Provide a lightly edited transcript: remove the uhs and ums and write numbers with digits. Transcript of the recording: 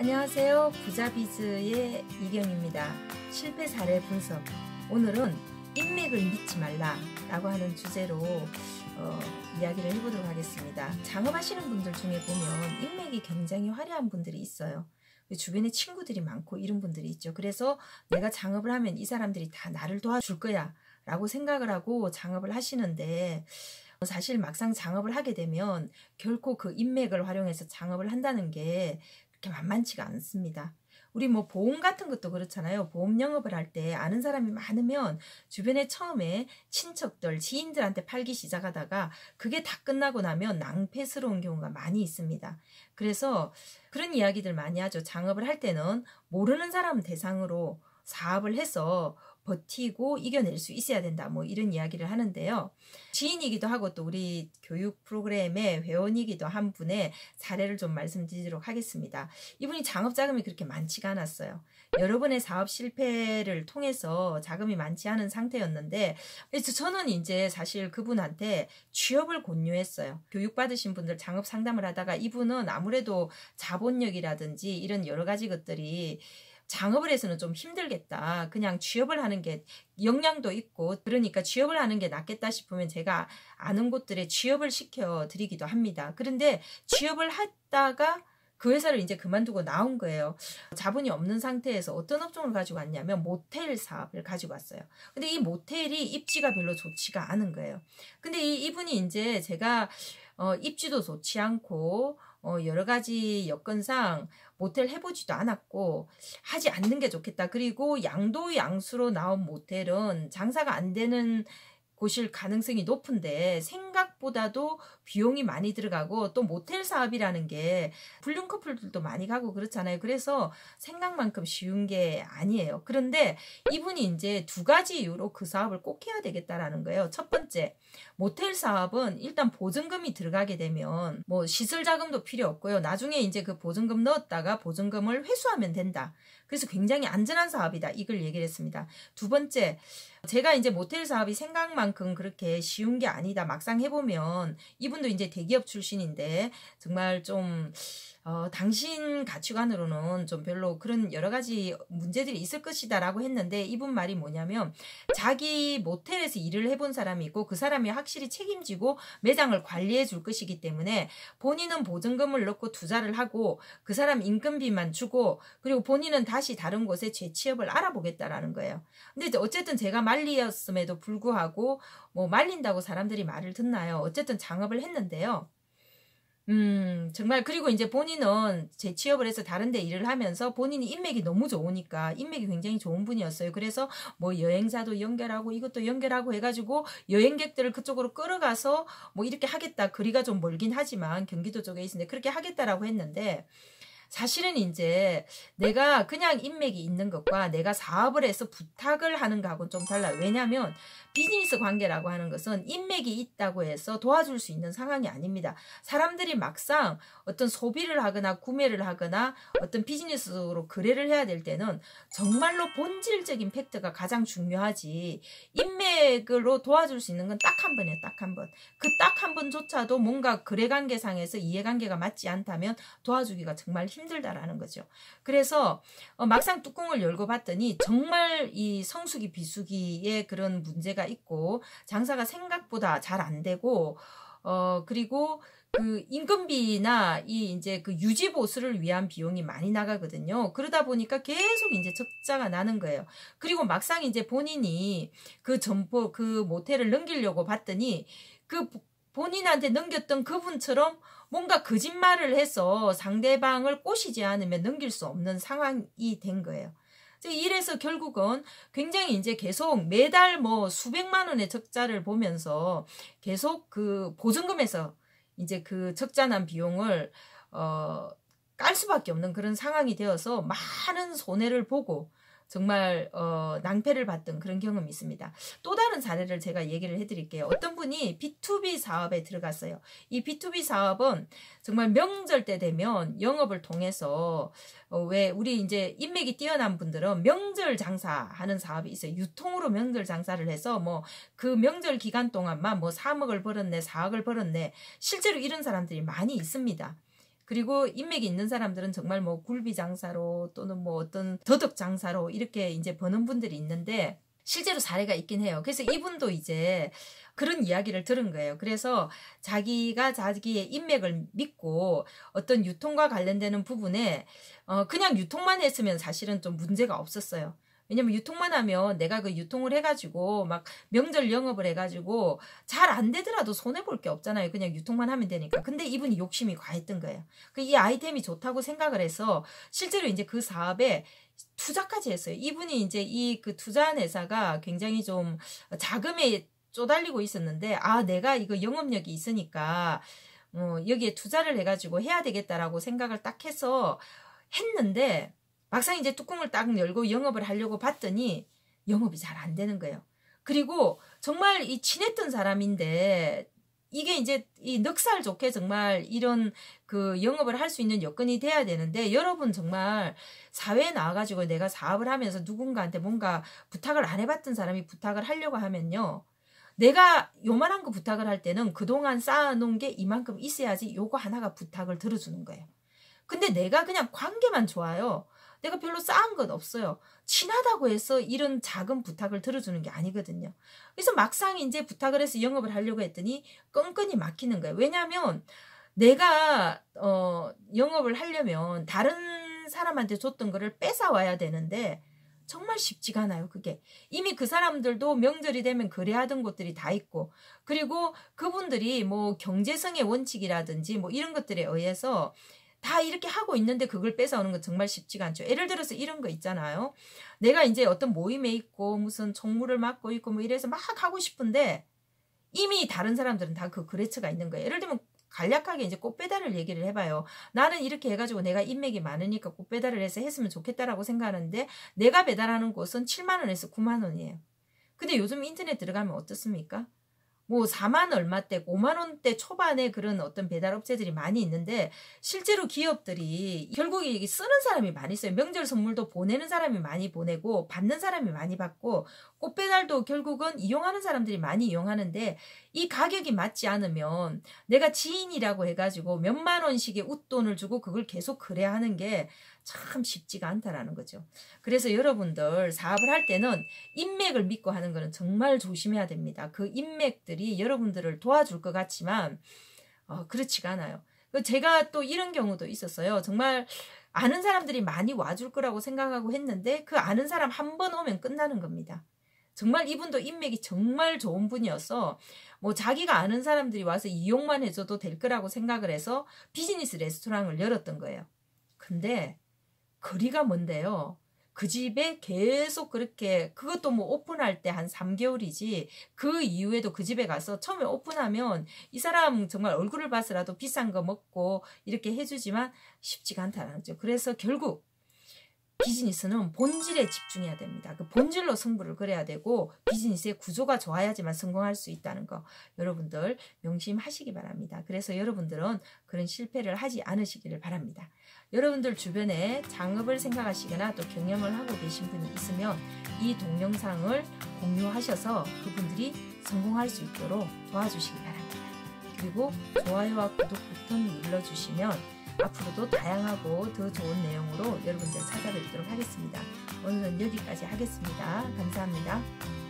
안녕하세요. 부자비즈의 이경입니다. 실패 사례 분석. 오늘은 인맥을 믿지 말라 라고 하는 주제로 이야기를 해보도록 하겠습니다. 창업하시는 분들 중에 보면 인맥이 굉장히 화려한 분들이 있어요. 주변에 친구들이 많고 이런 분들이 있죠. 그래서 내가 창업을 하면 이 사람들이 다 나를 도와줄 거야 라고 생각을 하고 창업을 하시는데, 사실 막상 창업을 하게 되면 결코 그 인맥을 활용해서 창업을 한다는 게 그렇게 만만치가 않습니다. 우리 보험 같은 것도 그렇잖아요. 보험 영업을 할 때 아는 사람이 많으면 주변에 처음에 친척들, 지인들한테 팔기 시작하다가 그게 다 끝나고 나면 낭패스러운 경우가 많이 있습니다. 그래서 그런 이야기들 많이 하죠. 창업을 할 때는 모르는 사람 대상으로 사업을 해서 버티고 이겨낼 수 있어야 된다, 이런 이야기를 하는데요. 지인이기도 하고 또 우리 교육 프로그램의 회원이기도 한 분의 사례를 좀 말씀드리도록 하겠습니다. 이분이 창업 자금이 그렇게 많지가 않았어요. 여러 번의 사업 실패를 통해서 자금이 많지 않은 상태였는데, 그래서 저는 이제 사실 그분한테 취업을 권유했어요. 교육받으신 분들 창업 상담을 하다가 이분은 아무래도 자본력이라든지 이런 여러 가지 것들이 창업을 해서는 좀 힘들겠다. 그냥 취업을 하는 게 역량도 있고, 그러니까 취업을 하는 게 낫겠다 싶으면 제가 아는 곳들에 취업을 시켜드리기도 합니다. 그런데 취업을 했다가 그 회사를 이제 그만두고 나온 거예요. 자본이 없는 상태에서 어떤 업종을 가지고 왔냐면 모텔 사업을 가지고 왔어요. 근데 이 모텔이 입지가 별로 좋지가 않은 거예요. 근데 이분이 이제 제가 입지도 좋지 않고 여러 가지 여건상 모텔 해보지도 않았고 하지 않는 게 좋겠다. 그리고 양도양수로 나온 모텔은 장사가 안 되는 곳일 가능성이 높은데 생각보다도 비용이 많이 들어가고, 또 모텔 사업이라는 게 불륜 커플들도 많이 가고 그렇잖아요. 그래서 생각만큼 쉬운 게 아니에요. 그런데 이분이 이제 두 가지 이유로 그 사업을 꼭 해야 되겠다라는 거예요. 첫 번째, 모텔 사업은 일단 보증금이 들어가게 되면 시설 자금도 필요 없고요. 나중에 이제 그 보증금 넣었다가 보증금을 회수하면 된다. 그래서 굉장히 안전한 사업이다. 이걸 얘기를 했습니다. 두 번째, 제가 이제 모텔 사업이 생각만큼 그렇게 쉬운 게 아니다. 막상 해보면, 이분도 이제 대기업 출신인데 정말 좀 당신 가치관으로는 좀 별로 그런 여러 가지 문제들이 있을 것이다 라고 했는데, 이분 말이 뭐냐면 자기 모텔에서 일을 해본 사람이 있고 그 사람이 확실히 책임지고 매장을 관리해 줄 것이기 때문에 본인은 보증금을 넣고 투자를 하고 그 사람 임금비만 주고, 그리고 본인은 다시 다른 곳에 재취업을 알아보겠다라는 거예요. 근데 어쨌든 제가 말리였음에도 불구하고 말린다고 사람들이 말을 듣나요? 어쨌든 창업을 했는데요. 정말, 그리고 이제 본인은 재취업을 해서 다른 데 일을 하면서 본인이 인맥이 너무 좋으니까, 인맥이 굉장히 좋은 분이었어요. 그래서 여행사도 연결하고 이것도 연결하고 해가지고 여행객들을 그쪽으로 끌어가서 이렇게 하겠다. 거리가 좀 멀긴 하지만 경기도 쪽에 있는데 그렇게 하겠다라고 했는데, 사실은 이제 내가 그냥 인맥이 있는 것과 내가 사업을 해서 부탁을 하는 거하고는 좀 달라요. 왜냐하면 비즈니스 관계라고 하는 것은 인맥이 있다고 해서 도와줄 수 있는 상황이 아닙니다. 사람들이 막상 어떤 소비를 하거나 구매를 하거나 어떤 비즈니스로 거래를 해야 될 때는 정말로 본질적인 팩트가 가장 중요하지, 인맥으로 도와줄 수 있는 건 딱 한 번이에요. 딱 한 번. 그 딱 한 번조차도 뭔가 거래관계상에서 이해관계가 맞지 않다면 도와주기가 정말 힘들다라는 거죠. 그래서 막상 뚜껑을 열고 봤더니 정말 이 성수기 비수기에 그런 문제가 있고 장사가 생각보다 잘 안 되고, 그리고 그 임금비나 이제 그 유지 보수를 위한 비용이 많이 나가거든요. 그러다 보니까 계속 이제 적자가 나는 거예요. 그리고 막상 이제 본인이 그 모텔을 넘기려고 봤더니 그 본인한테 넘겼던 그분처럼 뭔가 거짓말을 해서 상대방을 꼬시지 않으면 넘길 수 없는 상황이 된 거예요. 이래서 결국은 굉장히 이제 계속 매달 수백만 원의 적자를 보면서 계속 그 보증금에서 이제 그 적자난 비용을 깔 수밖에 없는 그런 상황이 되어서 많은 손해를 보고 정말 낭패를 봤던 그런 경험이 있습니다. 또 다른 사례를 제가 얘기를 해드릴게요. 어떤 분이 B2B 사업에 들어갔어요. 이 B2B 사업은 정말 명절 때 되면 영업을 통해서 왜 우리 이제 인맥이 뛰어난 분들은 명절 장사하는 사업이 있어요. 유통으로 명절 장사를 해서 그 명절 기간 동안만 3억을 벌었네, 4억을 벌었네. 실제로 이런 사람들이 많이 있습니다. 그리고 인맥이 있는 사람들은 정말 뭐 굴비 장사로 또는 뭐 어떤 더덕 장사로 이렇게 이제 버는 분들이 있는데 실제로 사례가 있긴 해요. 그래서 이분도 이제 그런 이야기를 들은 거예요. 그래서 자기가 자기의 인맥을 믿고 어떤 유통과 관련되는 부분에 그냥 유통만 했으면 사실은 좀 문제가 없었어요. 왜냐면 유통만 하면 내가 그 유통을 해가지고 막 명절 영업을 해가지고 잘 안 되더라도 손해볼 게 없잖아요. 그냥 유통만 하면 되니까. 근데 이분이 욕심이 과했던 거예요. 이 아이템이 좋다고 생각을 해서 실제로 이제 그 사업에 투자까지 했어요. 이분이 이제 이 그 투자한 회사가 굉장히 좀 자금에 쪼달리고 있었는데 내가 이거 영업력이 있으니까 여기에 투자를 해가지고 해야 되겠다라고 생각을 딱 해서 했는데 막상 이제 뚜껑을 딱 열고 영업을 하려고 봤더니 영업이 잘 안 되는 거예요. 그리고 정말 이 친했던 사람인데 이게 이제 이 넉살 좋게 정말 이런 그 영업을 할 수 있는 여건이 돼야 되는데 여러분 정말 사회에 나와가지고 내가 사업을 하면서 누군가한테 뭔가 부탁을 안 해봤던 사람이 부탁을 하려고 하면요. 내가 요만한 거 부탁을 할 때는 그동안 쌓아놓은 게 이만큼 있어야지 요거 하나가 부탁을 들어주는 거예요. 근데 내가 그냥 관계만 좋아요. 내가 별로 쌓은 건 없어요. 친하다고 해서 이런 작은 부탁을 들어주는 게 아니거든요. 그래서 막상 이제 부탁을 해서 영업을 하려고 했더니 끈끈이 막히는 거예요. 왜냐하면 내가 영업을 하려면 다른 사람한테 줬던 거를 뺏어와야 되는데 정말 쉽지가 않아요. 그게 이미 그 사람들도 명절이 되면 거래하던 곳들이 다 있고 그리고 그분들이 뭐 경제성의 원칙이라든지 뭐 이런 것들에 의해서 다 이렇게 하고 있는데 그걸 뺏어오는 건 정말 쉽지가 않죠. 예를 들어서 이런 거 있잖아요. 내가 이제 어떤 모임에 있고 무슨 총무를 맡고 있고 뭐 이래서 막 하고 싶은데 이미 다른 사람들은 다 그 거래처가 있는 거예요. 예를 들면 간략하게 이제 꽃배달을 얘기를 해봐요. 나는 이렇게 해가지고 내가 인맥이 많으니까 꽃배달을 해서 했으면 좋겠다라고 생각하는데 내가 배달하는 곳은 7만 원에서 9만 원이에요. 근데 요즘 인터넷 들어가면 어떻습니까? 뭐 4만 얼마대 5만 원대 초반에 그런 어떤 배달업체들이 많이 있는데 실제로 기업들이 결국에 쓰는 사람이 많이 써요. 명절 선물도 보내는 사람이 많이 보내고 받는 사람이 많이 받고 꽃배달도 결국은 이용하는 사람들이 많이 이용하는데 이 가격이 맞지 않으면 내가 지인이라고 해가지고 몇만 원씩의 웃돈을 주고 그걸 계속 거래하는 게 참 쉽지가 않다라는 거죠. 그래서 여러분들 사업을 할 때는 인맥을 믿고 하는 거는 정말 조심해야 됩니다. 그 인맥들이 여러분들을 도와줄 것 같지만 그렇지가 않아요. 제가 또 이런 경우도 있었어요. 정말 아는 사람들이 많이 와줄 거라고 생각하고 했는데 그 아는 사람 한 번 오면 끝나는 겁니다. 정말 이분도 인맥이 정말 좋은 분이어서 뭐 자기가 아는 사람들이 와서 이용만 해줘도 될 거라고 생각을 해서 비즈니스 레스토랑을 열었던 거예요. 근데 거리가 먼데요. 그 집에 계속 그렇게 그것도 뭐 오픈할 때 한 3개월이지 그 이후에도 그 집에 가서 처음에 오픈하면 이 사람 정말 얼굴을 봐서라도 비싼 거 먹고 이렇게 해주지만 쉽지가 않다는 거죠. 그래서 결국 비즈니스는 본질에 집중해야 됩니다. 그 본질로 승부를 걸어야 되고 비즈니스의 구조가 좋아야지만 성공할 수 있다는 거 여러분들 명심하시기 바랍니다. 그래서 여러분들은 그런 실패를 하지 않으시기를 바랍니다. 여러분들 주변에 창업을 생각하시거나 또 경영을 하고 계신 분이 있으면 이 동영상을 공유하셔서 그분들이 성공할 수 있도록 도와주시기 바랍니다. 그리고 좋아요와 구독 버튼 눌러주시면 앞으로도 다양하고 더 좋은 내용으로 여러분들 찾아뵙도록 하겠습니다. 오늘은 여기까지 하겠습니다. 감사합니다.